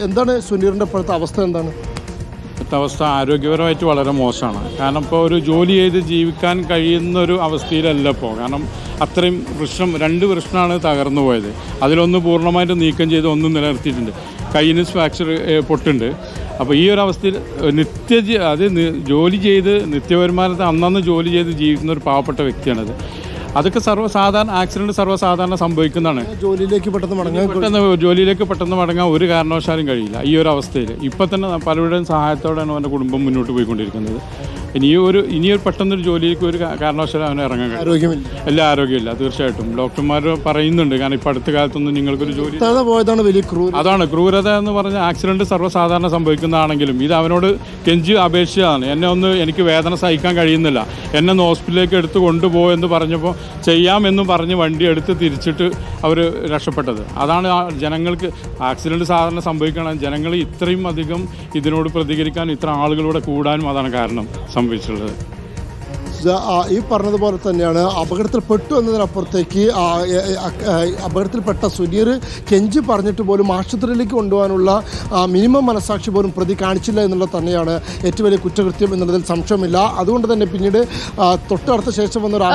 എന്താണ് സുനീറിൻ്റെ ഇപ്പോഴത്തെ അവസ്ഥ? എന്താണ് ഇപ്പോഴത്തെ അവസ്ഥ? ആരോഗ്യപരമായിട്ട് വളരെ മോശമാണ്. കാരണം ഇപ്പോൾ ഒരു ജോലി ചെയ്ത് ജീവിക്കാൻ കഴിയുന്ന ഒരു അവസ്ഥയിലല്ല ഇപ്പോൾ. കാരണം അത്രയും രണ്ട് വൃഷ്ണമാണ് തകർന്നു പോയത്. അതിലൊന്ന് പൂർണ്ണമായിട്ട് നീക്കം ചെയ്ത് ഒന്ന് നിലനിർത്തിയിട്ടുണ്ട്. കയ്യിന് ഫ്രാക്ചർ പൊട്ടുണ്ട്. അപ്പോൾ ഈ ഒരു അവസ്ഥയിൽ ജോലി ചെയ്ത് നിത്യവരുമാനത്തെ അന്നന്ന് ജോലി ചെയ്ത് ജീവിക്കുന്ന ഒരു പാവപ്പെട്ട വ്യക്തിയാണത്. അതൊക്കെ ആക്സിഡൻറ്റ് സർവ്വസാധാരണ സംഭവിക്കുന്നതാണ്. ജോലിയിലേക്ക് പെട്ടെന്ന് മടങ്ങാൻ ഒരു കാരണവശാലും കഴിയില്ല ഈ ഒരു അവസ്ഥയിൽ. ഇപ്പം തന്നെ പലരുടെയും സഹായത്തോടെയാണ് അവൻ്റെ കുടുംബം മുന്നോട്ട് പോയിക്കൊണ്ടിരിക്കുന്നത്. ഇനിയൊരു പെട്ടെന്നൊരു ജോലിയിലേക്ക് ഒരു കാരണവശാലും അവനെ ഇറങ്ങാൻ കഴിയും. എല്ലാ ആരോഗ്യമില്ല, തീർച്ചയായിട്ടും. ഡോക്ടർമാർ പറയുന്നുണ്ട്. കാരണം ഇപ്പം അടുത്ത കാലത്തൊന്നും നിങ്ങൾക്കൊരു ജോലി പോയതാണ് വലിയ അതാണ് ക്രൂരത എന്ന് പറഞ്ഞാൽ. ആക്സിഡൻറ്റ് സർവ്വസാധാരണ സംഭവിക്കുന്നതാണെങ്കിലും ഇത് അവനോട് കെഞ്ചി അപേക്ഷിച്ചതാണ്. എനിക്ക് വേദന സഹിക്കാൻ കഴിയുന്നില്ല, എന്നെ ഒന്ന് ഹോസ്പിറ്റലിലേക്ക് എടുത്ത് കൊണ്ടുപോയെന്ന് പറഞ്ഞപ്പോൾ ചെയ്യാമെന്നും പറഞ്ഞ് വണ്ടി എടുത്ത് തിരിച്ചിട്ട് അവർ രക്ഷപ്പെട്ടത്. അതാണ് ജനങ്ങൾക്ക് ആക്സിഡൻറ്റ് സാധാരണ സംഭവിക്കണം. ജനങ്ങൾ ഇത്രയും അധികം ഇതിനോട് പ്രതികരിക്കാനും ഇത്ര ആളുകളൂടെ കൂടാനും അതാണ് കാരണം സംഭവിച്ചിട്ടുള്ളത്. ഈ പറഞ്ഞതുപോലെ തന്നെയാണ് അപകടത്തിൽപ്പെട്ടു എന്നതിനപ്പുറത്തേക്ക് അപകടത്തിൽപ്പെട്ട സുനീർ കെഞ്ചി പറഞ്ഞിട്ട് പോലും ആശുപത്രിയിലേക്ക് കൊണ്ടുപോകാനുള്ള മിനിമം മനസാക്ഷി പോലും പ്രതി കാണിച്ചില്ല എന്നുള്ളത് തന്നെയാണ് ഏറ്റവും വലിയ കുറ്റകൃത്യം എന്നുള്ളതിൽ സംശയമില്ല. അതുകൊണ്ട് തന്നെ പിന്നീട് തൊട്ടടുത്ത ശേഷം വന്നൊരു